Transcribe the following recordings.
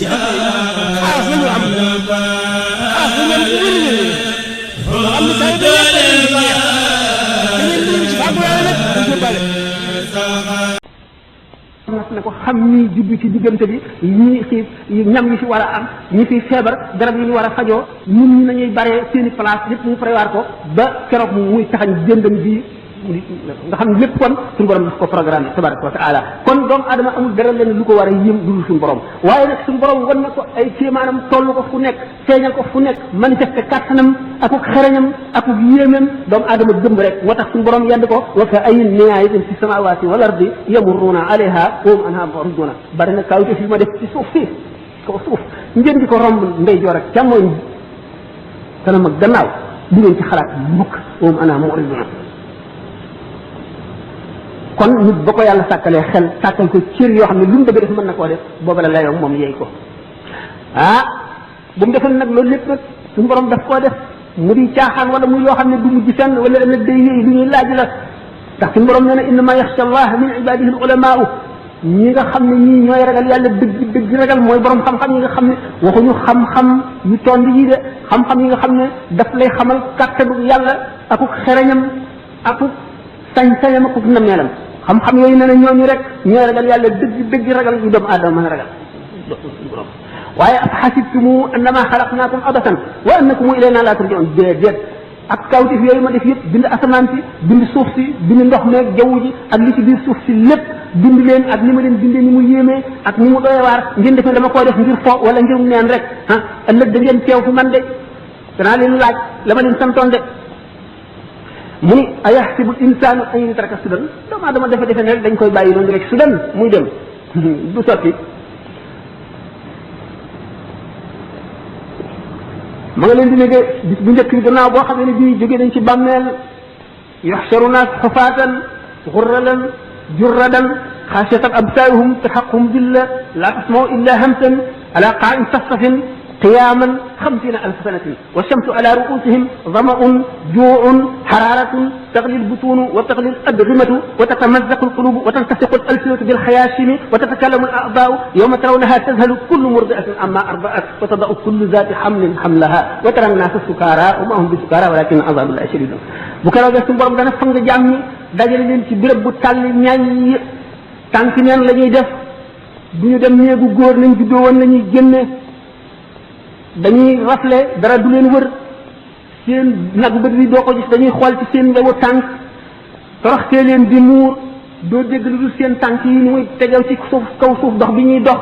xaas la ñu am xaas la ñu am ci am na tey dañuy dugg ci fàggu yàlla nag dañ ko bale ne ko xam ñi jubbi ci diggante bi ñi xiif ñam yi fi war a am ñi fi feebar garab yi ñu war a fajoo ñun ñi nañuy bare seeni place lépp ñu prévoir ko ba keroog muy taxañ jëndam bi nga xam ne lépp kon suñu borom daf ko programme tabaraka wa taala kon doomu adama amul dara leen lu ko war a yëm dul suñu borom waaye nag suñu borom wan na ko ay kéemaanam toll ko fu nekk feeñal ko fu nekk manifesté kàttanam akuk xereñam akuk yéemam doomu adama gëm rek moo tax suñu borom yend ko wa ka ayin min aayatin fi samawati wal ardi yamurruuna alayha wa hum anha mu'riduna bari na kawte fi ma def ci suuf si kaw suuf ngeen di ko romb ndeyjoor ak càmmooñ kanam ak gannaaw du ngeen ci xalaat mukk wa hum anha mu'riduna kon nit ba ko yàlla sàkkalee xel sàkkal ko cër yoo xam ne lu mu bëgg def mën na koo def booba la layoo moom yeey ko bu mu defal nag loolu lépp nag suñu borom daf koo def mu di caaxaan wala muy loo xam ne du mujj fenn wala ëllëg day yéey lu ñuy laaj la ndax suñu borom nee na innama yaxsha allah min ibadihi al ulamaau ñi nga xam ne ñii ñooy ragal yàlla dëgg dëgg ragal mooy borom xam-xam yi nga xam ne waxuñu xam-xam yu tond yi de xam-xam yi nga xam ne daf lay xamal kàttanu yàlla akuk xereñam akuk sañ-sañam akuk nameelam xam-xam yooyu nee na ñooñu rek ñooy ragal yàlla dëgg dëgg ragal yu doomu aadama mën a ragal waaye af xasibtumu annama xalaqnaakum abasan wa annakum ilayna la turjaun déedéet ak kawtif yooyu ma def yëpp bind asamaan si bind suuf si bind ndox meeg jaww ji ak li ci biir suuf si lépp bind leen ak ni ma leen bindee ni mu yéemee ak ni mu doyewaar ngeen def ne dama koo def ngir fo wala ngir neen rek ëllëg da ngeen teew fi man de danaa leen laaj la ma leen santoon de mu ni ayaxsibu insaanu an yutraka sudan doomu aadama defe ne rek dañ koy bàyyi noonu rek sudan muy dem du sotti ma nga leen di nege bis bu njëkk bi gannaaw boo xam ne bii jógee nañ ci bàmmeel yuxsharu naas xufaatan xurralan jurradan xaasiyatan absaaruhum taxaquhum dilla laa tasmau illa hamsan ala qaa'in safsafin قياما 50,000 سنة والشمس على رؤوسهم ظمأ جوع حرارة تغلي البطون وتغلي الأدغمة وتتمزق القلوب وتلتصق الألسنة بالخياشيم وتتكلم الأعضاء يوم ترونها تذهل كل مرضعة عما أرضعت وتضع كل ذات حمل حملها وترى الناس سكارى وما هم بسكارى ولكن عذاب الله شديد بكرة suñu borom dana fang jaam ñi dajale leen ci béréb bu tàll ñaañ tànk neen la ñuy def du ñu dem néegu góor nañ juddoo woon la ñuy génne dañuy rafle dara du leen wër seen nag bët bi doo ko gis dañuy xool ci seen wewu tànk toroxtee leen di muur doo dégg lu dul seen tànk yi ni muy tegew ci suuf kaw suuf dox bi ñuy dox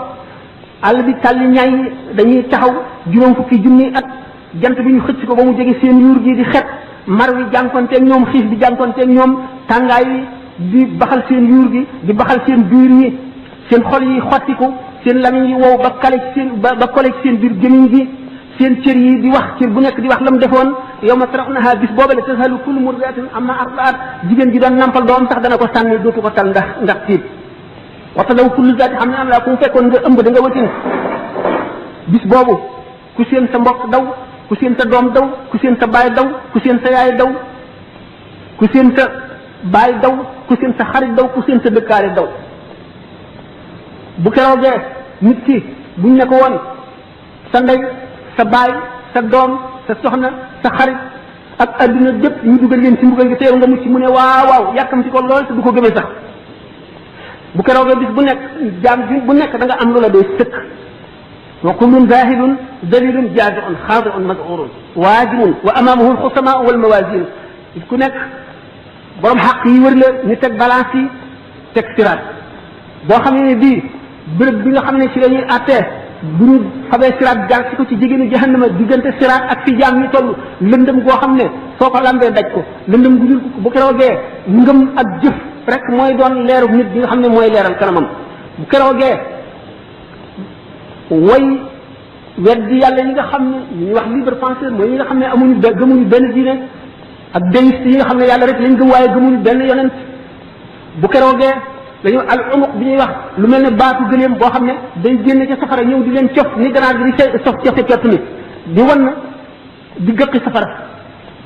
àll bi tàlli ñay dañuy taxaw juróom fukki junni at jant bi ñu xëcc ko ba mu jege seen yuur gi di xet mar wi jànkonteeg ñoom xiif bi jànkonteeg ñoom tàngaay wi di baxal seen yuur gi di baxal seen biir yi seen xol yi xottiku seen lamiñ yi wow ba kale ci seen ba kole ci seen biir gémmiñ gi seen cër yi di wax cër bu nekk di wax la mu defoon yow ma tarawnaha bis booba la tashalu kullu murdiatin amma ardaat jigéen ji doon nampal doom sax dana ko sànni dootu ko tal ndax tiit waxta daw kullu zaati xam ne am laa ku mu fekkoon nga ëmb da nga watin bis boobu ku seen sa mbokk daw ku seen sa doom daw ku seen sa baay daw ku seen sa yaay daw ku seen sa baay daw ku seen sa xarit daw ku seen sa dëkkaale daw bu keroogee nit ki buñ ne ko woon sa ndey sa baay sa doom sa soxna sa xarit ak adduna bépp ñu dugal leen ci mbugal gi teew nga mucc mu ne waaw waaw yàkkamti ko lool te du ko gëmee sax bu keroogee bis bu nekk jaam bu nekk da nga am lu la doy sëkk wa kullun zahidun dalilun jaziun xaadiun mazurun waajimun wa amaamahu alxusamaa wal mawazin ku nekk borom xaq yi wër la ñu teg balance yi teg siraat boo xam ne bii bërëb bi nga xam ne ci la ñuy attee bu ñu xamee siraat jaar ci ko ci jigéenu jahannama diggante siraat ak fi jaam ñi toll lëndëm goo xam ne soo ko lambee daj ko lëndëm gu dul bu keroogee ngëm ak jëf rek mooy doon leeru nit bi nga xam ne mooy leeral kanamam bu keroogee way weddi yàlla ñi nga xam ne ñuy wax libre penseur mooy ñi nga xam ne amuñu gëmuñu benn diine ak déiste yi nga xam ne yàlla rek lañ gëm waaye gëmuñu benn yonent bu keroogee dañu al umuq bi ñuy wax lu mel ne baatu gëleem boo xam ne day génne ca safara ñëw di leen cof ni ganaar gi di sof cofe kett ni di wan na di gëqi safara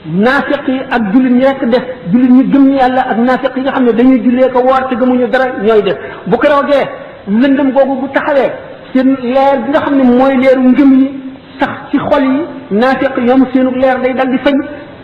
naafiq yi ak jullit ñi rekk def jullit ñi gëm ñi yàlla ak naafiq yi nga xam ne dañuy jullee ko woor te gëmuñu dara ñooy def bu keroogee lëndëm googu bu taxawee seen leer bi nga xam ne mooy leeru ngëm yi sax ci xol yi naafiq ñoom seenu leer day dal di fañ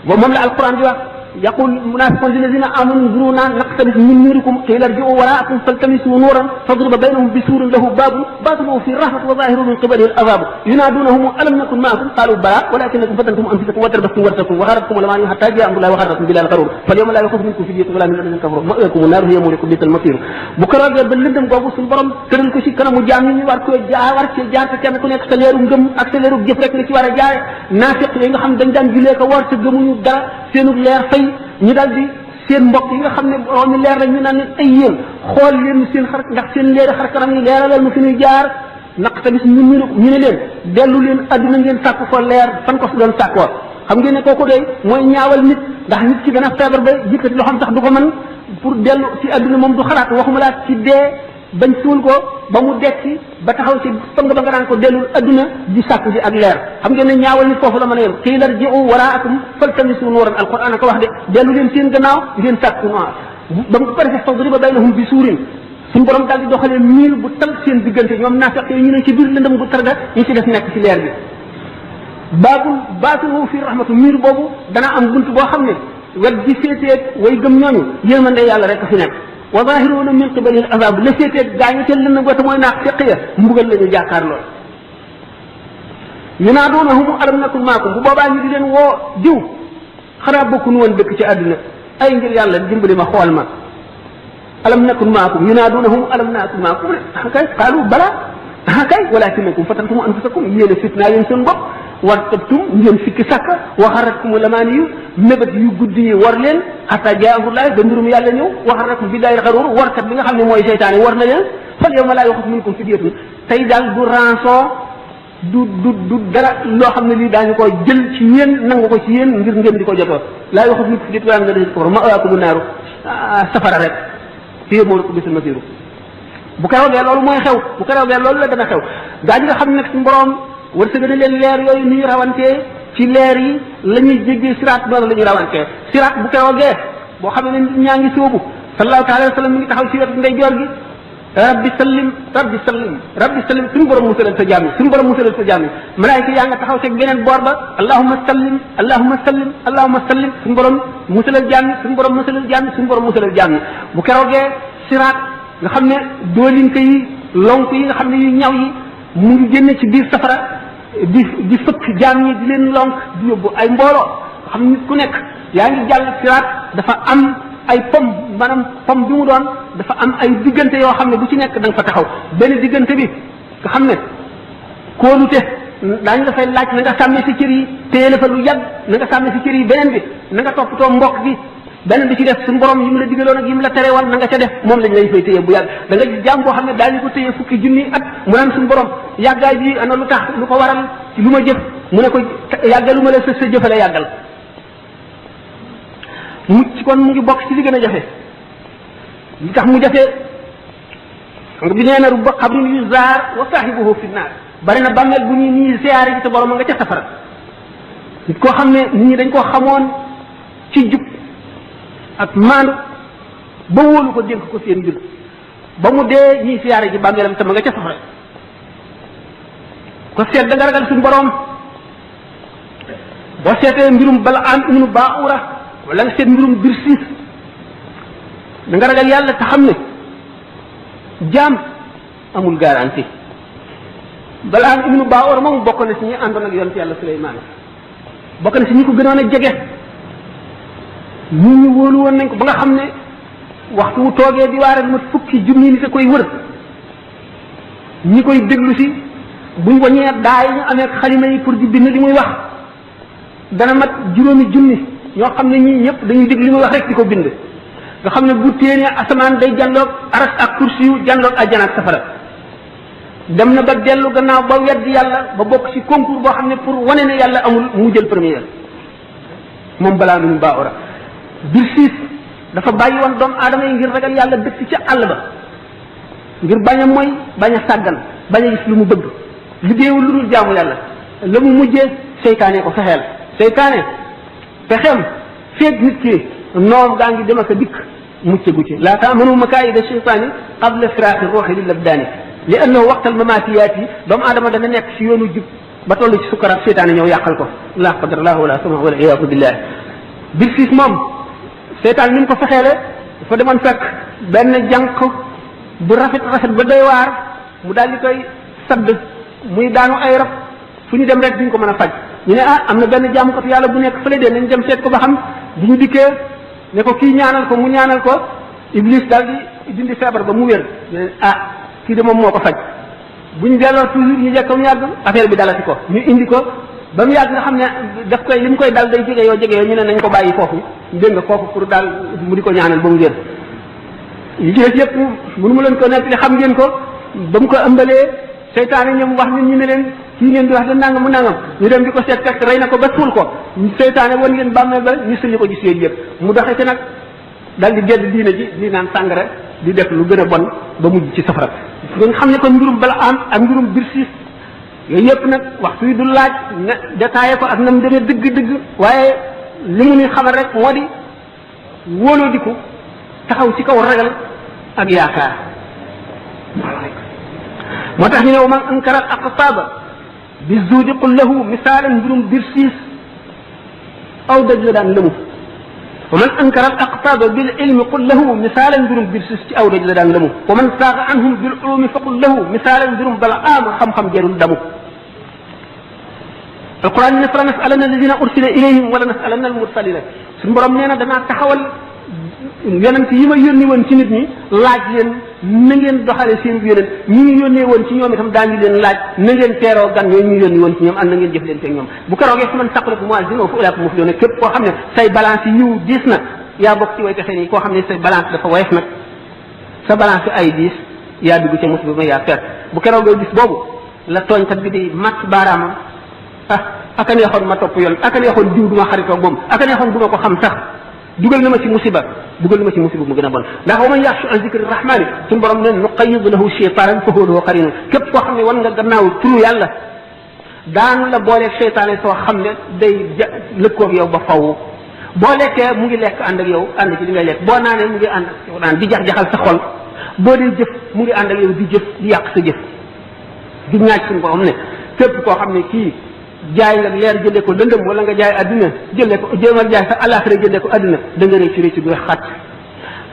ba moom la alquran di wax يقول المنافقون للذين امنوا انظرونا نقتبس من نوركم قيل ارجعوا وراءكم فالتمسوا نورا فاضرب بينهم بسور له باب باطنه في الرحمه وظاهره من قبله العذاب ينادونهم الم نكن معكم قالوا بلى ولكنكم فتنتم انفسكم وتربصتم وارتبتم وغرتكم الاماني حتى جاء امر الله وغرتكم بالله الغرور فاليوم لا يخاف منكم فدية ولا من الذين كفروا مأواكم النار هي مولكم بئس المصير bu ko roogee ba lëndëm googu suñu borom tëral ko ci kanamu jaam ñi ñu war koo war cee jaar te kenn ku nekk sa leeru ngëm ak sa leeru jëf rek nga ci war a jaare naafiq yi nga xam dañ daan julee ko war te gëmuñu dara seenu leer fay ñu daal di seen mbokk yi nga xam ne borom mi leer rek ñu naan ne ay yéen xool leen seen xar ndax seen leeri xar kanam yi leeralal ma fi ñuy jaar naq tamit ñu ne leen dellu leen adduna ngeen sàkk ko leer fan ko fi doon sàkkoo xam ngeen ne kooku day mooy ñaawal nit ndax nit ki dana feebar ba yëkkati loxoom sax du ko mën pour dellu ci adduna moom du xalaat waxuma laa ci dee bañ suul ko ba mu dekki ba taxaw ci fang ba nga naan ko dellul adduna di sàkku ji ak leer xam ngeen ne ñaawal nit foofu la mën a yem qiila irji'u waraakum faltamisu nuuran alquran ko wax de dellu leen seen gannaaw ngeen sàkku noir ba mu ko defee fadriba baynahum bi suurin suñu borom daal di doxalee miir bu tal seen diggante ñoom naafeq yi ñu ne ci biir lëndëm bu targa ñu ci def nekk ci leer bi baatuhu fi rahmatu miir boobu dana am bunt boo xam ne wet gi féeteeg way gëm ñooñu yërmande yàlla rek fi nekk wa zahiruna min qibali al azab la féeteeg gaañu ca lëndëm ba te mooy naafiq ya mbugal la ñu jàkkaar lool yunaadunahum alam nakun maakum bu boobaa ñu di leen woo diw xanaa bokkuñu woon dëkk ci àdduna ay ngir yàlla dimbali ma xool ma alam nakun maakum yunaadunahum alam nakun maakum kay qaalu bala kay walakinakum fatantum anfusakum yéen a fitnaa yéen seen bopp wartabtum ngeen fikki sàkk waxaratkum lamaani yu mébét yu guddi yi war leen xataa jaa amrullaah ba mbirum yàlla ñëw waxaratkum billaahi xaruur warkat bi nga xam ne mooy seytaane war na leen fal yawma laa yuxafu minkum fidyatun tey daal du rançon du dara loo xam ne lii daañu ko jël ci yéen nangu ko ci yéen ngir ngeen di ko jotoo laa yuxafu minkum fidyatun wala min alladhiina kafaru ma'waakumu naaru safara rek hiya mawlaakum bi'sal masiir bu ko roogee loolu mooy xew bu ko roogee loolu la dana xew gaa ñi nga xam ne nag suñu borom wërsëg na leen leer yooyu ni ñu rawantee ci leer yi la ñuy jéggee siraat noonu la ñuy rawantee siraat bu ko roogee boo xam ne nit ñaa ngi sóobu sallallahu taala wa sallam mi ngi taxaw ci wetu ndeyjoor gi rabbi sallim rabbi sallim rabbi sallim suñu borom musalal sa jaam yi suñu borom musalal sa jaam yi malaayika yaa nga taxaw ci beneen boor ba allahumma sallim allahumma sallim allahumma sallim suñu borom musalal jaam yi suñu borom musalal jaam yi suñu borom musalal jaam yi bu ko roogee siraat nga xam ne doolinka yi lonk yi nga xam ne yu ñaw yi mu ngi génne ci biir safara di fëkk jaam ñi di leen lonk di yóbbu ay mbooloo nga xam ne nit ku nekk yaa ngi jàll siraat dafa am ay pom maanaam pom bi mu doon dafa am ay diggante yoo xam ne bu ci nekk da nga fa taxaw benn diggante bi nga xam ne kóolute daañu la fay laaj na nga sàmmee si cër yi téye la fa lu yàgg na nga sàmmee si cër yi beneen bi na nga toppatoo mbokk gi beneen bi ci def suñu borom yi mu la digaloon ak yi mu la tere woon na nga ca def moom lañ lay fay téye bu yàgg da nga jaam boo xam ne daañu ko téye fukki junni at mu naan suñu borom yàggaay bi ana lu tax lu ko waral ci lu ma jëf mu ne ko yàggalu ma la sa jëfale yàggal mucc kon mu ngi bokk ci li gën a jafe li tax mu jafe xam nga bi nee na rubba xabrin yu zaar wa saahibuhu fi naar bari na bàmmeel bu ñuy nii siyaare ji te borom a nga ca safara nit koo xam ne nit ñi dañ koo xamoon ci jub ak maandu ba wóolu ko dénk ko seen mbir ba mu dee ñuy siyaare ji bàmmeelam te ma nga ca safara ko seet da nga ragal suñu borom boo seetee mbirum bala am ibnu baura wala nga seet mbirum Birsiis da nga ragal yàlla te xam ne jaam amul garantie bala am ibnu baura moom bokk na si ñi àndoon ak yonent yàlla Suleymaan bokk na si ñi ko gënoon a jege nit ñi wóolu woon nañ ko ba nga xam ne waxtu wu toogee di waare ma fukki junni nit a koy wër ñi koy déglu si buñ wañee daay ñu amee xalima yi pour di bind li muy wax dana mat juróomi junni ñoo xam ne ñii ñëpp dañuy dégg li muy wax rek di ko bind nga xam ne bu téenee asamaan day janloog aras ak kursi yu janloog àjjana ak safara dem na ba dellu gannaaw ba weddi yàlla ba bokk ci concours boo xam ne pour wane ne yàlla amul mu jël première moom balaa minu baa ora Birsiis dafa bàyyi woon doomu aadama yi ngir ragal yàlla dëkk ca àll ba ngir bañ a mooy bañ a sàggan bañ a gis lu mu bëgg liggéeyul lu dul jaamu yàlla la mu mujjee seytaane ko fexeel seytaane pexeem feeg nit ki noom gaa ngi dem ak a dikk mucc gu ci laa taamanu makaayida seytaani qabla firaaqi ruuxi lil abdaani li annahu waqtal mamatiyaat yi doomu aadama dana nekk si yoonu jub ba toll ci sukkaraat seytaane ñëw yàqal ko la qadarallahu wala sama wala iyaadu billah bir siis moom seytaan ni mu ko fexeele dafa demoon fekk benn jànq bu rafet ba doy waar mu daal di koy sadd muy daanu ay rab fu ñu dem rek duñ ko mën a faj ñu ne am na benn jaamukatu yàlla bu nekk fële de nañ dem seet ko ba xam bu ñu dikkee ne ko kii ñaanal ko mu ñaanal ko iblis daal di dindi feebar ba mu wér ñu ne kii de moom moo ko faj buñ delloo toujours ñu jekk mu yàgg affaire bi dalati ko ñu indi ko ba mu yàgg nga xam ne daf koy li mu koy dal day jege yoo ñu ne nañ ko bàyyi foofu dégg nga kooku pour daal mu di ko ñaanal ba mu wér yi ci des yëpp mënu ma leen ko nekk li xam ngeen ko ba mu ko ëmbalee seytaane ñoom wax nit ñi ne leen kii ngeen di wax de nangam mu nangam ñu dem di ko seet fekk rey na ko ba suul ko seytaane wan leen bàmmeel ba ñu sëñu ko gis yooyu yëpp mu doxee ci nag dal di gedd diine ji di naan sàngara di def lu gën a bon ba mujj ci safara nga xam ne kon mbirum bala am ak mbirum birsiis yooyu yëpp nag waxtu yi du laaj ne détaillé ko ak na mu demee dëgg-dëgg waaye li mu ni xamal rek moo di wóoloo diku taxaw ci kaw ragal ak yaakaar moo tax ñu ne wa man ankara al aqtaaba bi zuudi qul lahu misaalan mbirum birsiis aw daj la daan lëmu wa man ankara al aqtaaba bil ilmi qul lahu misaalan mbirum birsiis ci aw daj la daan lëmu wa man saaga anhum bil ulumi fa qul lahu misaalan mbirum bala aama xam-xam jarul damu alquran ne fala nasalanna alladina ursila ilayhim wala nasalanna al mursalina suñu borom nee na danaa taxawal yonent yi ma yónni woon ci nit ñi laaj leen na ngeen doxale seen yonent ñi ñu yónnee woon ci ñoom itam daañu leen laaj na ngeen teeroo gan yooyu ñu yónni woon ci ñoom ak na ngeen jëf leen ak ñoom bu keroogee fu man saqulat mawazinuhu fa ulaa'ika muflihuun képp koo xam ne say balance yi yiw diis na yaa bokk ci way texe nii koo xam ne say balance dafa woyof nag sa balance ay diis yaa dugg ca musiba ma yaa perte bu keroogee bis boobu la tooñkat bi di mat baaraamam aka neexoon ma topp yoon aka neexoon diw du ma xaritoog moom aka neexoon du ma ko xam sax dugal na ma ci musiba mu gën a bon ndax wa man yaxshu an zikri rahmani suñu borom ne nuqayyid lahu shaytanan fa huwa lahu qarin képp koo xam ne wan nga gannaaw turu yàlla daanu la booleeg seytaane soo xam ne day lëkkoog yow ba faw boo lekkee mu ngi lekk ànd ak yow ànd ci li ngay lekk boo naanee mu ngi ànd ak yow naan di jax-jaxal sa xol boo dee jëf mu ngi ànd ak yow di jëf di yàq sa jëf di ñaaj suñu borom ne képp koo xam ne kii jaay nga leer jëndee ko lëndëm wala nga jaay adduna jëndee ko jéemal jaay sa alaxira jëndee ko adduna da nga réccu réccu gu xat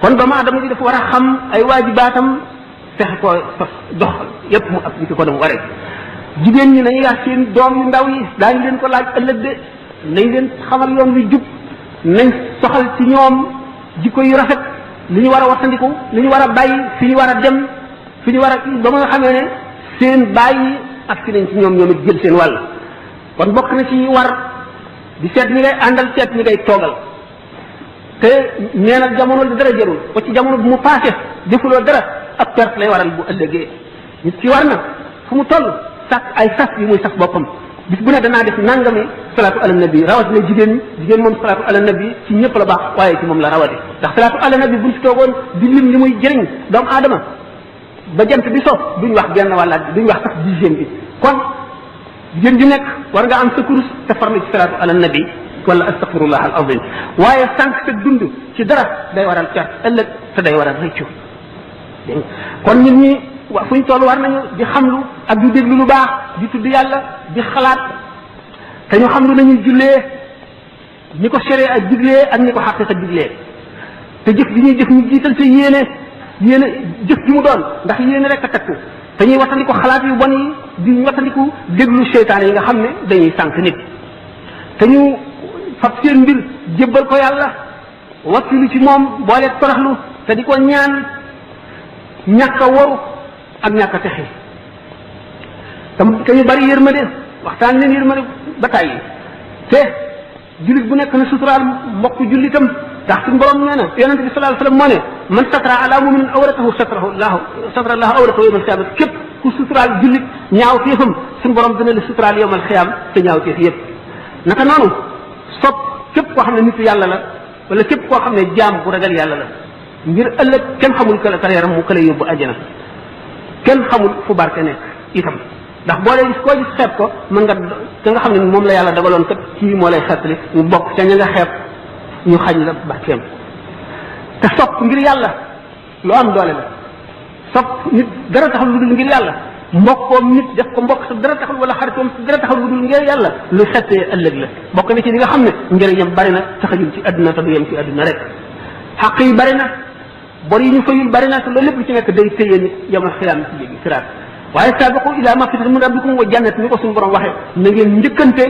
kon doomu aadama ji dafa war a xam ay waajibaatam fexe ko dox yépp mu appliqué ko dama waree jigéen ñi nañu yar seen doom yu ndaw yi daañu leen ko laaj ëllëg de nañ leen xamal yoon wi jub nañ soxal ci ñoom jikko yu rafet li ñu war a wattandiku li ñu war a bàyyi fi ñu war a dem fi ñu war a ba nga xamee ne seen bàyyi ak si nañ ci ñoom ñoom it jël seen wàll kon bokk na ci war di seet ñi ngay àndal seet ñi ngay toogal te nee na jamono di dara jarul ba ci jamono bu mu passé defuloo dara ab perte lay waral bu ëllëgee nit ki war na fu mu toll sàkk ay sas yi muy sas boppam bis bu ne danaa def nangami salaatu ala nabi rawatina jigéen moom salaatu ala nabi ci ñëpp la baax waaye ci moom la rawati ndax salaatu ala nabi buñ si toogoon di lim li muy jëriñ doomu aadama ba jant bi so duñ wax genn wàllaat bi duñ wax sax 10e bi kon jigéen ju nekk war nga am sa kurus te farlu ci salaatu ala nabi wala astaghfirullah al azim waaye sànq sa dund ci dara day waral perte ëllëg te day waral rëccu dégg kon nit ñi fuñ toll war nañu di xamlu ak di déglu lu baax di tudd yàlla di xalaat te ñu xamlu nañuy jullee ñi ko séré ak diglee ak ñi ko xaqiqa diglee te jëf ji ñuy jëf ñu jiital sa yéene jëf ji mu doon ndax yéene rek a takku te ñuy wattandiku xalaat yu bon yi di wattandiku déglu seytaane yi nga xam ne dañuy sànq nit te ñu fab seen mbir jébbal ko yàlla wakkilu ci moom boole toroxlu te di ko ñaan ñàkk a waru ak ñàkk a texe te ñu bari yërmande waxtaan leen yërmande ba tàyyi te jullit bu nekk na suturaal mbokk jullitam ndax suñu borom nee na yonente bi sallallahu alayhi wasallam moo ne man satara ala muminin awratahu satara allahu awratahu yawmal qiyaama képp ku suturaal jullit ñaaw téefam suñu borom dina la suturaal yawmal qiyaam te ñaaw téef yëpp naka noonu sopp képp koo xam ne nitu yàlla la wala képp koo xam ne jaam bu ragal yàlla la ngir ëllëg kenn xamul kala yaram mu kala yóbbu àjjana kenn xamul fu barke nekk itam ndax boo dee gis koo gis xeeb ko mën nga ka nga xam ne moom la yàlla dagaloon kat kii moo lay xeetli mu bokk ca ña nga xeeb ñu xañ la barkeem te sopp ngir yàlla lu am doole la sopp nit dara taxul lu dul ngir yàlla mbokkoom nit def ko mbokk sa dara taxul wala xaritoom sa dara taxul lu dul ngir yàlla lu xettee ëllëg la bokk na ci li nga xam ne njëriñam bari na taxajul ci àdduna te du yem ci àdduna rek xaq yi bari na bor yi ñu fayul bari na te loolu lépp lu ci nekk day téye nit yamal xiyaam ci léegi siraat waaye saabiqu ila magfiratin min rabbikum wa jannat ni ko suñu borom waxee na ngeen njëkkante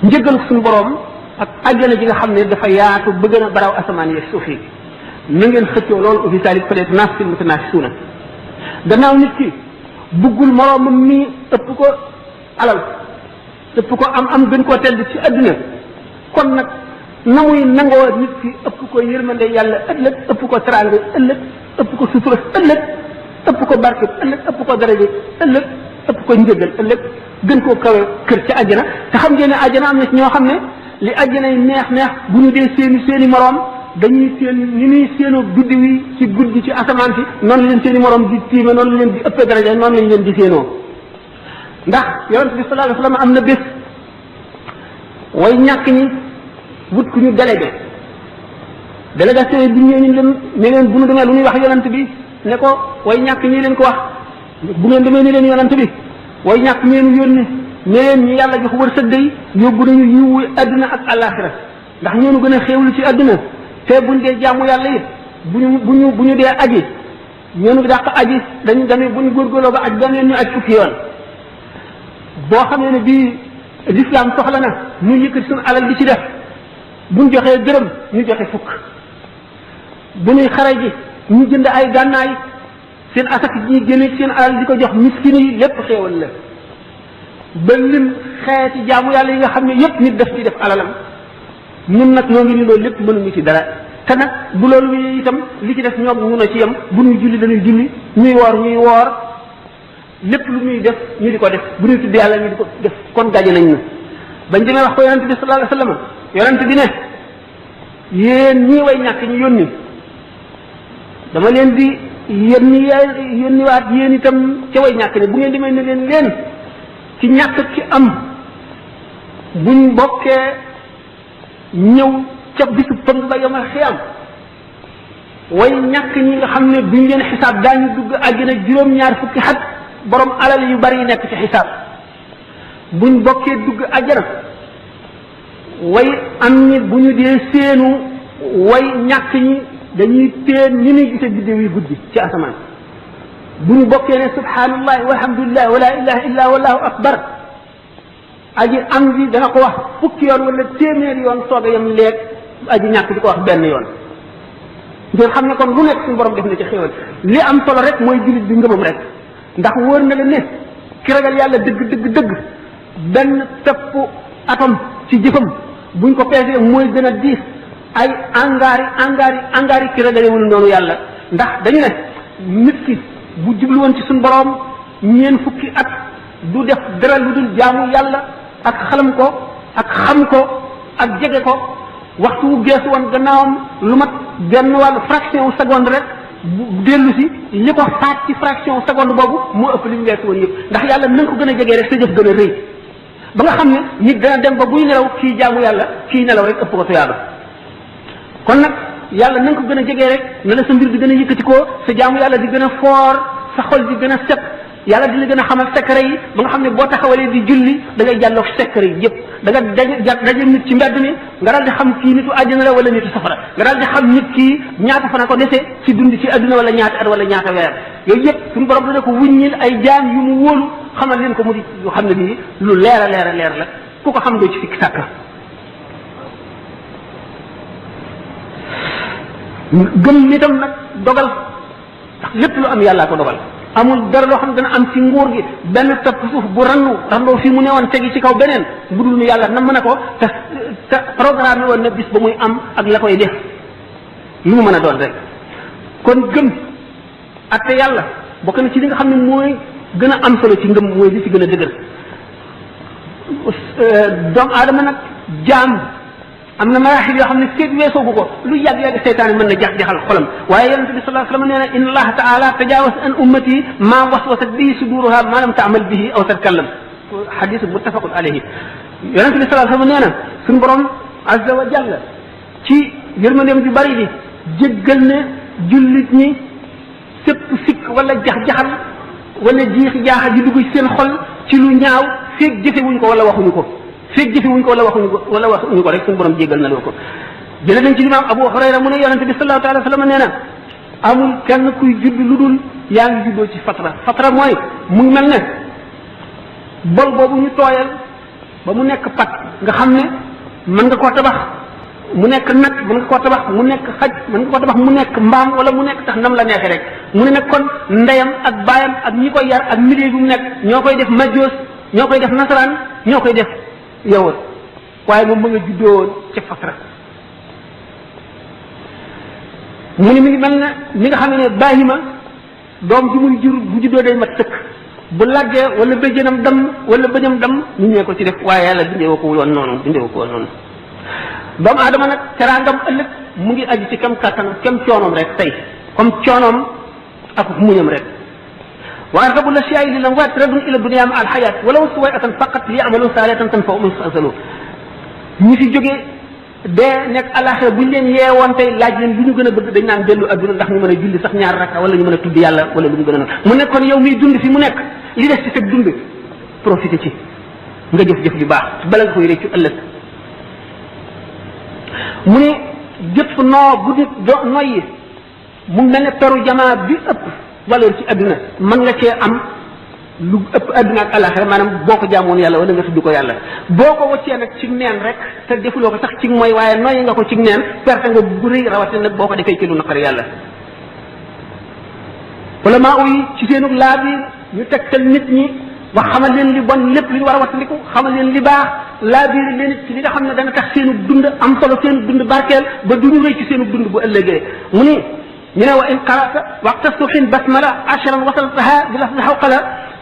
njëggal suñu borom ak àjjana ji nga xam ne dafa yaatu ba gën a baraw asamaan yeeg suuf yi na ngeen xëccoo loolu aussi taalib peut être naas fil mutanaafisuuna gannaaw nit ki buggul moroomam mi ëpp ko alal ëpp ko am gën koo tedd ci àdduna kon nag na muy nangoo nit ki ëpp ko yërmande yàlla ëllëg ëpp ko teraanga ëllëg ëpp ko sutura ëllëg ëpp ko barke ëllëg ëpp ko daraja ëllëg ëpp ko njëgal ëllëg gën koo kawe kër ci àjjana te xam ngeen ne àjjana am na ci ñoo xam ne li àjjana yi neex bu ñu dee seeni moroom dañuy seen ni ñuy séenoo guddi wi ci guddi ci asamaan si noonu la leen seeni moroom di tiime noonu la leen di ëppee daraja noonu lañ leen di séenoo ndax yonent bi sallallahu alayhi wa sallam am na bés way ñàkk ñi wut ku ñu délégué délégation yi bu ñëwee ñu leen ne leen bu ñu demee lu ñuy wax yonent bi ne ko way ñàkk ñi leen ko wax bu ngeen demee ne leen yonent bi way ñàkk ñeen yónni ne leen ñu yàlla jox wërsëg day yóbbu nañu yiwu adduna ak àllaaxira ndax ñeenu gën a xéewlu ci adduna te buñ dee jaamu yàlla it bu ñu dee aji ñeenu dàq aji dañu buñ góorgóorloo ba aj beneen ñu aj fukki yoon boo xamee ne bii l'islam soxla na ñu yëkkati suñu alal di ci def buñ joxee dërëm ñu joxe fukk bu ñuy xare ji ñu jënd ay gànnaay seen asak ñi génne seen alal di ko jox miskin yi lépp xéewal la ba lim xeeti jaamu yàlla yi nga xam ne yëpp nit def ci def alalam ñun nag ñoo ngi ni loolu lépp mënuñu ci dara te nag bu loolu wi itam li ci def ñoom ñu na ci yem bu ñuy julli dañuy julli ñuy woor lépp lu ñuy def ñu di ko def bu ñuy tudd yàlla ñu di ko def kon gaje nañ na bañ demee wax ko yonente bi sallallahu alayhi wasallam yonente bi ne yéen ñii way ñàkk ñu yónni dama leen di yónniwaat yéen itam ca way ñàkk ne bu ngeen demee ne leen ci ñàkk ci am buñ bokkee ñëw ca bisu pëng ba yomal xiyam way ñàkk ñi nga xam ne duñ leen xisaab daañu dugg àjjana juróom-ñaar fukki xat borom alal yu bari yi nekk ci xisaab buñ bokkee dugg àjjana way am ñi bu ñu dee seenu way ñàkk ñi dañuy teen ñi ñuy gise biddew yi guddi ci asamaan bu ñu bokkee ne subhanallah walhamdulillah wala ilaha illa wallahu akbar aji am bi dana ko wax fukki yoon wala téeméer yoon soog a yem leeg aji ñàkk di ko wax benn yoon ngeen xam ne kon lu nekk suñu borom def na ci xéwal li am solo rek mooy jullit bi ngëmam rek ndax wóor na la ne ki ragal yàlla dëgg benn pepp atom ci jëfam buñ ko peesee mooy gën a diis ay angaari ki ragalewul noonu yàlla ndax dañu ne nit ki bu jublu woon ci suñu borom ñeen fukki at du def dara lu dul jaamu yàlla ak xalam ko ak xam ko ak jege ko waxtu wu geesu woon gannaawam lu mat benn wàllu fraction seconde rek bu dellu si li ko faat ci fraction seconde boobu moo ëpp li mu weesu woon yëpp ndax yàlla na nga ko gën a jegee rek sa jëf gën a rëy ba nga xam ne nit dana dem ba buy nelaw kii jaamu yàlla kii nelaw rek ëpp ko tuyaaba kon nag yàlla na nga ko gën a jegee rek na la sa mbir di gën a yëkkati ko sa jaamu yàlla di gën a foor sa xol di gën a set yàlla di la gën a xamal secret yi ba nga xam ne boo taxawalee di julli da ngay jàlloog secret yi yëpp da nga daje nit ci mbedd mi nga daal di xam kii nitu àddina la wala nitu safara nga daal di xam nit kii ñaata fan ko dese ci dund ci àdduna wala ñaata at wala ñaata weer yooyu yëpp suñu borom dana ko wuññil ay jaam yu mu wóolu xamal leen ko mu di yoo xam ne bii lu leer a leer la ku ko xam doo ci fikk sàkka gëm nitam nag dogal ndax lépp lu am yàllaa ko dogal amul dara loo xam ne dana am ci nguur gi benn topp suuf bu randoo fii mu newoon tegi ci kaw beneen bu dul nu yàlla nam na ko te programme woon na bis ba muy am ak la koy def lu mu mën a doon rek kon gëm atte yàlla bokk na ci li nga xam ne mooy gën a am solo ci ngëm mooy li ci gën a dëgër doomu aadama nag jaam am na maraaxil yoo xam ne feeg weesoogu ko lu yàgg-yàgg seytaane mën na jax-jaxal xolam waaye yonente bi sallallahu alayhi wa sallam nee na inna allaha taala tajawaz an ummati ma waswasat bihi suduruha ma lam taamal bihi aw tatkallam xadis muttafaqun alayhi yonente bi sallallahu alayhi wa sallam nee na suñu borom azza wa jalla ci yërmandeem ju bari bi jéggal ne jullit ñi wala jax-jaxal wala jiixi jaaxa di dugg ci seen xol ci lu ñaaw feeg jëfewuñ ko wala waxuñu ko feeg jëfewuñ ko wala waxuñu ko rek suñu borom jéggal na loo ko jële nañ ci limaam Abu Hurayra mu ne yonente bi sallallahu alayhi wa sallam nee na amul kenn kuy judd lu dul yaa ngi juddoo ci fatra mooy mu ngi mel ne bol boobu ñu tooyal ba mu nekk pat nga xam ne mën nga koo tabax mu nekk nag mën nga koo tabax mu nekk xaj mën nga koo tabax mu nekk mbaam wala mu nekk tax nam la neexee rek mu ne nag kon ndeyam ak baayam ak ñi koy yar ak milieu bi mu nekk ñoo koy def majjoos ñoo koy def nasaraan ñoo koy def yawut waaye moom ma nga juddoo ca fatra mu ne mi ngi mel ne mi nga xam ne baahima doom ji muy jur bu juddoo day mat sëkk bu laggee wala bëjjënam dam wala bëñam dam ñu ñee ko ci def waaye yàlla bindee ko woon noonu doomu aadama nag teraangam ëllëg mu ngi aju ci kem kàttanam kem coonoom rek tey comme coonoom ak muñam rek wa argabu l-ashyaai lil amwaat radun ila dunya ma al-hayaat walaw suway'atan faqat li ya'malu saalihatan tanfa'uhum fasalu ñi fi jógee dee nekk alaxira buñ leen yeewoon tey laaj leen lu ñu gën a bëgg dañ naan dellu adduna ndax ñu mën a julli sax ñaar rakka wala ñu mën a tudd yàlla wala lu ñu gën a mu ne kon yow miy dund fi mu nekk li des ci sa dund profité ci nga jëf-jëf ju baax bala nga koy réccu ëllëg mu ne jëpp noo bu nit noyyi mu mel ne peru jamaa bi ëpp valeur ci adduna mën nga cee am lu ëpp adduna ak alaxira maanaam boo ko jaamoon yàlla wala nga tudd ko yàlla boo ko waccee nag ci neen rek te defuloo ko sax ci mooy waaye noyyi nga ko ci neen perte nga bu rëy rawatina nag boo ko defee ci lu naqari yàlla wala maa uyi ci seenu laa bi ñu tegtal nit ñi wax xamal leen li bon lépp li ñu war a wattandiku xamal leen li baax laa biir leen ci li nga xam ne dana tax seenu dund am solo seenu dund barkeel ba duñu rëy ci seenu dund bu ëllëgee mu ni ñu ne wa in qara'ta waqta subhin basmala ashran wasaltaha bi lafzi hawqala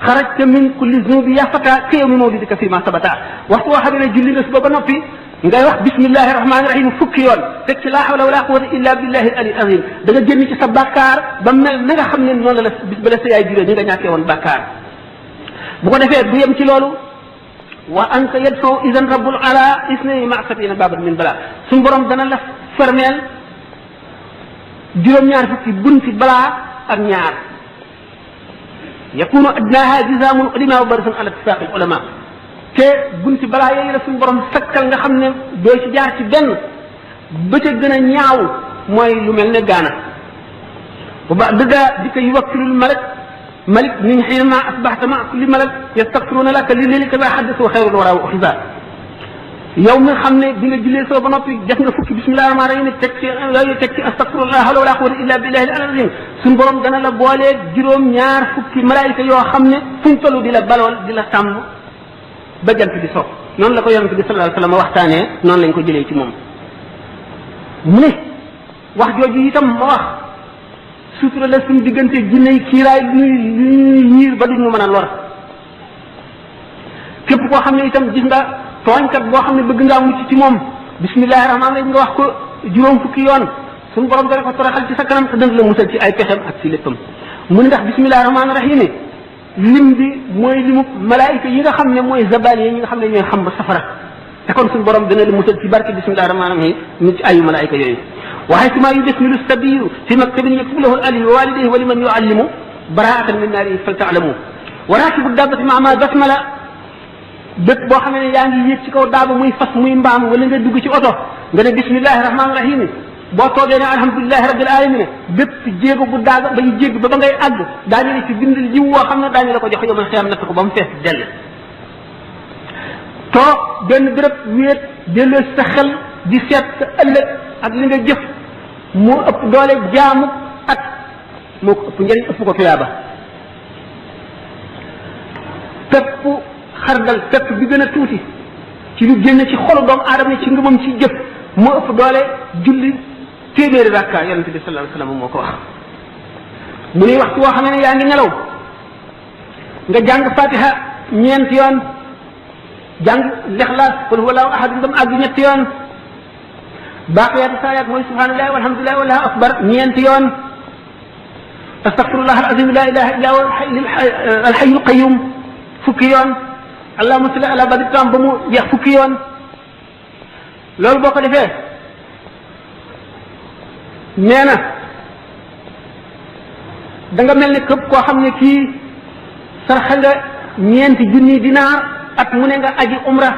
xarajta min kulli zunubi ya fata ka yawmi mawlidika fi ma sabata waxtu woo xam ne julli nga suba ba noppi ngay wax bismillahi rahmani rahim fukki yoon teg ci laa hawla wala quwwata illa billahi al azim da nga génn ci sa bàkkaar ba mel na nga xam ne noonu la bis ba la sa yaay juree ni nga ñàkkee woon bàkkaar bu ko defee du yem ci loolu wa anta yadfau idan rabbul ala isnayni ma satina babat min bala suñu borom dana la fermeel juróom-ñaar fukki bunti balaa ak ñaar yakunu adnaha jizamul ulama wa barisun ala ittifaqi al ulama te bunti balaa yooyu la suñu borom sakkal nga xam ne doo ci jaar ci benn ba ca gën a ñaaw mooy lu mel ne gaana bu ba dëgga di ko yuwakkilul malik min xiinama asbaxta ma kulli malak yastaxfiruuna laka li lilika ba xaddisu xayrul wara wa xisa yow mi xam ne bi nga jullee soo ba noppi def nga fukki bismillahi rahmaani rahim teg ci yooyu teg ci astaxfirullah hawla wala quwwata illa billahi al azim suñu borom dana la boolee juróom-ñaar fukki malaayika yoo xam ne fuñ toll di la balool di la sàmm ba jant bi so noonu la ko yonente bi sallallahu alayhi wa sallam waxtaanee noonu lañ ko jëlee ci moom mu ne wax jooju itam ma wax sutura la suñu diggante jinne yi kiiraay lu ñuy ñiir ba duñu mën a lor képp koo xam ne itam gis nga tooñkat boo xam ne bëgg ngaa mucc ci moom bismillahi rahmaani rahim nga wax ko juróom fukki yoon suñu borom dana ko toroxal ci sa kanam te dana la musal ci ay pexem ak ci léppam mu ne ndax bismillahi rahmaani rahim lim bi mooy limu malaayika yi nga xam ne mooy zabali yi nga xam ne ñooy xam ba safara te kon suñu borom dana la musal ci barke bismillahi rahmaani rahim nit ci ayu malaayika yooyu وحيث ما يدخل السبيل في مكتب يكتب له الألف ووالديه ولمن يعلمه براءة من النار فلتعلموا وراكب الدابة مع ما بسملة bépp boo xam ne yaa ngi yéeg ci kaw daaba muy fas muy mbaam wala nga dugg ci oto nga ne bismillahi rahmaani rahim boo toogee ne alhamdulilahi rabbil alamin bépp jéego bu daaga bay jégg ba ngay àgg daañu la ci bindal jiw woo xam ne daañu la ko jox yow man xiyam natt ko ba mu fees dell toog benn béréb wéet delloo sa xel di seet sa ëllëg ak li nga jëf moo ëpp doole jaamu at moo ko ëpp njëriñ ëpp ko tuyaaba pepp xardal pepp bi gën a tuuti ci lu génn ci xolu doomu aadama ci ngëmam ci jëf moo ëpp doole julli téeméeri rakka yonent bi sallallahu alayhi wa sallam moo ko wax mu ne waxtu woo xam ne yaa ngi nelaw nga jàng fatiha ñeenti yoon jàng lixlaas qul huwallahu ahad ngam àgg ñetti yoon baaqiyaatu saayaat mooy subhanallahi walhamdulillahi wallahu akbar ñeenti yoon astaghfirullah alazim la ilaha illa huwa alhayyul qayyum fukki yoon allahumma salli ala badi tam ba mu jeex fukki yoon loolu boo ko defee nee na da nga mel ne képp koo xam ne kii sarxe nga ñeenti junni dinaar at mu ne nga aji umra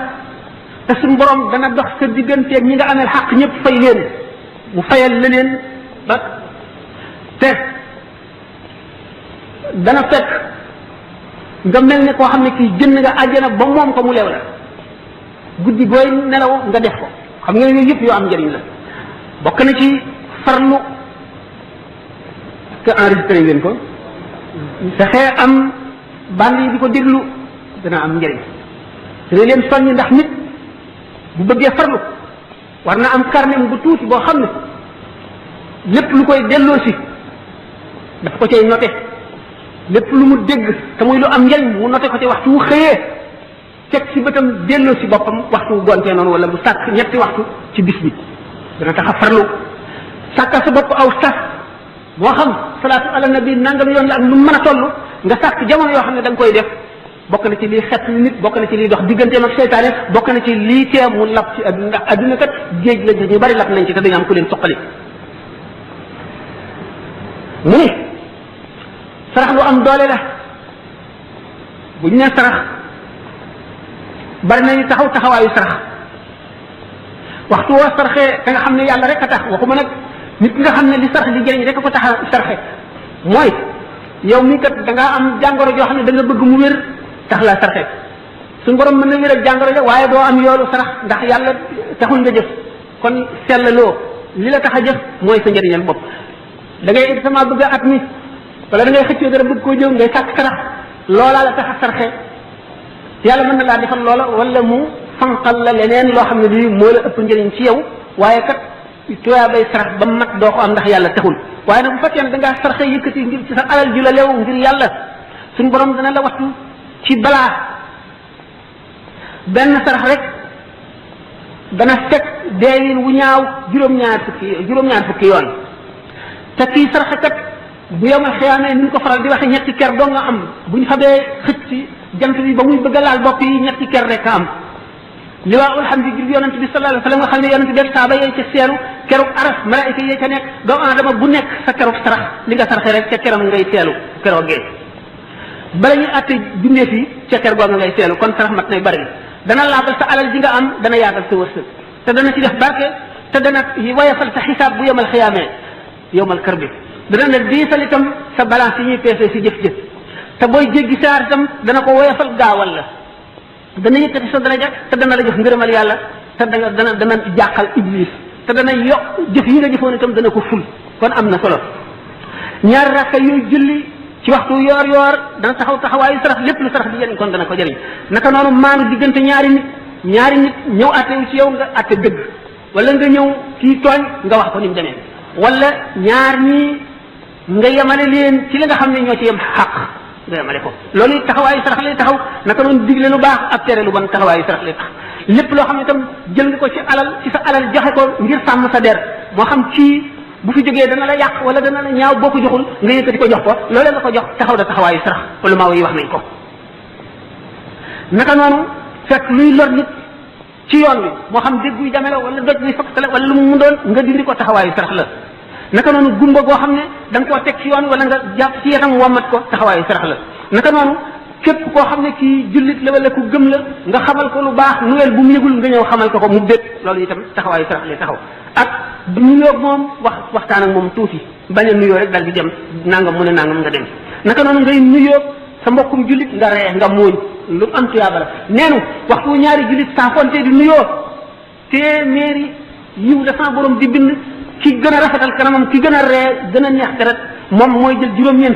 te suñu borom dana dox sa digganteeg ñi nga amel xaq ñëpp fay leen mu fayal la leen ba te dana fekk nga mel ne koo xam ne kii jënd nga àjjana ba moom ko mu leew la guddi gooy nelaw nga def ko xam nga yooyu yëpp yoo am njëriñ la bokk na ci farlu que enregistré ngeen ko fexee am band yi di ko déglu dana am njëriñ dina leen soññ ndax nit bu bëggee farlu war na am carnet bu tuuti boo xam ne lépp lu koy delloo si daf ko cay noté lépp lu mu dégg te muy lu am njëriñ mu noté ko ci waxtu wu xëyee teg si bëtam delloo si boppam waxtu wu gontee noonu wala mu sàkk ñetti waxtu ci bis bi dana tax a farlu sàkkal sa bopp aw sas moo xam salaatu ala nabi nangam yoon la ak lu mën a toll nga sàkk jamono yoo xam ne da nga koy def bokk na ci lii xet nit bokk na ci lii dox digganteem ak seytaane bokk na ci lii tee mu lab ci adduna ndax adduna kat géej la ñu bari lab nañ ci te dañu am ku leen suqali mu ni sarax lu am doole la bu ñu nee sarax bari nañu taxaw taxawaayu sarax waxtu woo saraxee te nga xam ne yàlla rek a tax waxuma nag nit nga xam ne li sarax di jëriñ rek a ko tax a saraxe mooy yow mii kat da ngaa am jàngoro joo xam ne da nga bëgg mu wér tax la saraxe suñu borom mën na wér ak jàngoro ja waaye doo am yoolu sarax ndax yàlla taxul nga jëf kon sellaloo li la tax a jëf mooy sa njëriñal bopp da ngay exactement bëgg at mi wala da ngay xëccoo dara bëgg koo jëw ngay sàkk sarax loolaa la tax a saraxe yàlla mën na laa defal loola wala mu fanqal la leneen loo xam ne lii moo la ëpp njëriñ ci yow waaye kat tuyaa bay sarax ba mat doo ko am ndax yàlla taxul waaye nag bu fekkee ne da ngaa saraxe yëkkati ngir ci sa alal ju la leew ngir yàlla suñu borom dana la wattu ci balaa benn sarax rek dana fekk deewin wu ñaaw juróom-ñaar fukki yoon te kii saraxe kat bu yomal xiyaamee ni ñu ko faral di waxe ñetti ker doo nga am bu ñu xamee xëcc ci jant bi ba muy bëgg a laal bopp yi ñetti ker rek a am liwaa ulhamdi jur yonent bi sallallahu alayhi wa sallam nga xam ne yonent bi saaba yee ca seelu kerug aras malaayika yee ca nekk doomu aadama bu nekk sa kerug sarax li nga saraxe rek ca keram ngay seelu keroogee bala ñuy àtte bindee fi ca ker googa ngay seelu kon sarax mat nay bari dana laabal sa alal ji nga am dana yaatal sa wërsëg te dana ci def barke te dana wayafal sa xisaab bu yomal xiyaamee yomal kër bi dana la diisal itam sa balance yi ñuy peesee si jëf-jëf te booy jéggi saar itam dana ko woyofal gaawal la dana yëkkati sa daraja te dana la jox ngërëmal yàlla te dana jàqal iblis te dana yokk jëf yi nga jëfoon itam dana ko ful kon am na solo ñaari rakka yooyu julli ci waxtu yoor yoor dana taxaw taxawaayu sarax lépp lu sarax di jëriñ kon dana ko jëriñ naka noonu maanu diggante ñaari nit ñëw atte wu ci yow nga atte dëgg wala nga ñëw kii tooñ nga wax ko ni mu demee wala ñaar ñii nga yemale leen ci li nga xam ne ñoo ci yem xaq nga yemale ko loolu it taxawaayu sarax lay taxaw naka noonu digle lu baax ak tere lu bon taxawaayu sarax lay tax lépp loo xam ne itam jël nga ko ci sa alal joxe ko ngir sàmm sa der moo xam ci bu fi jógee dana la yàq wala dana la ñaaw boo ko joxul nga yëkkati ko jox ko loolee nga ko jox taxaw da taxawaayu sarax wala maa yi wax nañ ko naka noonu fekk luy lor nit ci yoon wi moo xam dégguy dame la wala doj bi fakk la wala lu mu doon nga dindi ko taxawaayu sarax la naka noonu gumba goo xam ne da nga koo teg ci yoon wala nga jàpp ci yetam wommat ko taxawaayu sarax la naka noonu képp koo xam ne kii jullit la wala ku gëm la nga xamal ko lu baax nuwel bu mu yëgul nga ñëw xamal ko mu bég loolu itam taxawaayu sarax lay taxaw ak nuyoo moom waxtaan ak moom tuuti bañ a nuyoo rek dal di dem nangam mu ne nangam nga dem naka noonu ngay nuyoo sa mbokkum jullit nga ree nga muuñ lu am tuyaaba la neenu waxtu ñaari jullit saa fonte di nuyoo téeméeri yiw la sa borom di bind ki gën a rafetal kanamam ki gën a ree gën a neex deret moom mooy jël juróom-ñeent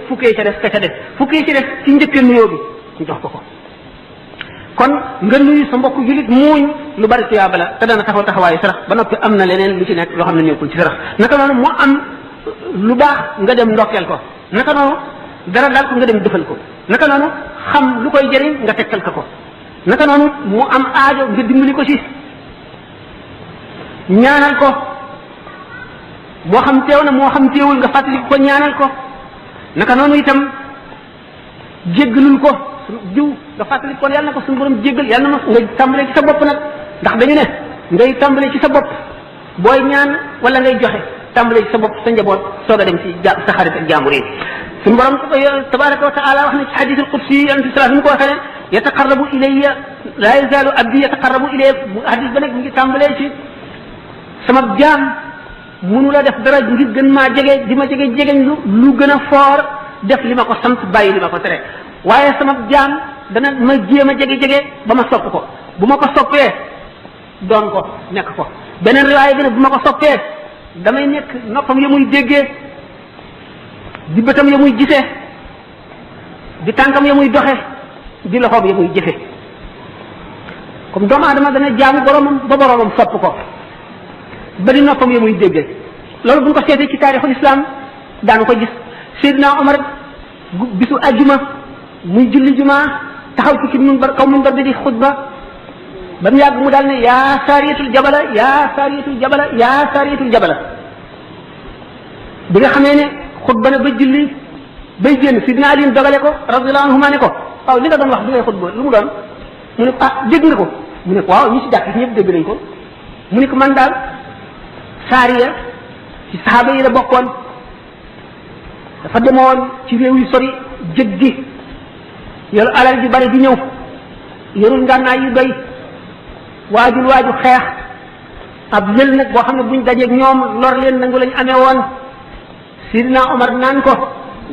fukkee ca des ka ca des fukkee ca des ci njëkkee nuyoo bi ñu jox ko kon nga nuyu sa mbokk julit muuñ lu bari tuyaaba la te dana taxaw taxawaayu sarax ba noppi am na leneen lu ci nekk loo xam ne nekkul ci sarax naka noonu moo am lu baax nga dem ndokkeel ko naka noonu dara daal ko nga dem defal ko naka noonu xam lu koy jëriñ nga tegtal ko naka noonu mu am aajo nga dimbali ko ci ñaanal ko moo xam teew na moo xam teewul nga fàttali ko ñaanal ko naka noonu itam jéggalul ko jiw nga fàttali ko yàlla na ko suñu borom jéggal yàlla na ma nga tàmbalee ci sa bopp nag ndax dañu ne ngay tàmbalee ci sa bopp booy ñaan wala ngay joxe tàmbalee ci sa bopp sa njaboot soog a dem ci sa xarit ak jaambur yi suñu borom tabaraka wa taala wax na ci hadith al-qudsi yonent bi sallallahu alayhi wa sallam ko waxee ne yataqarrabu ilayya la yazalu abdi yataqarrabu ilayya hadith ba nag mi ngi tàmbalee ci sama jaam mënu la def dara ngir gën maa jege di ma jege jegeñ lu gën a foor def li ma ko sant bàyyi li ma ko tere waaye sama jaam dana ma jéem a jege ba ma sopp ko bu ma ko soppee doon ko nekk ko beneen riwaaya gën a bu ma ko soppee damay nekk noppam ya muy déggee di bëtam ya muy gisee di tànkam ya muy doxe di loxoom ya muy jëfe comme doomu aadama dana jaamu boromam ba boromam sopp ko ba di noppam ya muy déggee loolu bu ñu ko seetee ci taarixul islam daanu ko gis Seydina Omar bisu ajjuma muy julli juma taxaw ci minbar kaw minbar bi di xutba ba mu yàgg mu daal ne yaa saariyatul jabala yaa saariyatul jabala yaa saariyatul jabala bi nga xamee ne xutba na ba julli bay génn Sidina Ali dogale ko radiyallahu anhuma ne ko waaw li nga doon wax bi ngay xutba lu mu doon mu ne ah dégg nga ko mu ne ko waaw ñi si jàkk ñëpp dégg nañ ko mu ne ko man daal saariya ci saxaaba yi la bokkoon dafa demoon ci réew yu sori jëggi yoru alal ji bari di ñëw yorul ngànnaay yu doy waaju xeex ab lël nag boo xam ne buñ dajeeg ñoom lor leen nangu lañ amee woon Sidina Omar naan ko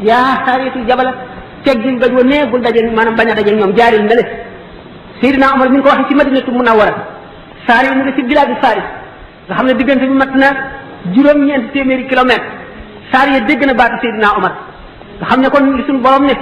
yaa saariyatul jabala teggil gaj wa nee bul dajeeg maanaam bañ a dajeeg ñoom jaaril na le Sidina Omar mi ngi ko waxee ci Madinatu Munawwara saari yi mu ngi ci village Faris nga xam ne diggante bi mat na juróom-ñeenti téeméeri kilomètre saari ya dégg na baatu Sidina Omar nga xam ne kon li suñu borom ne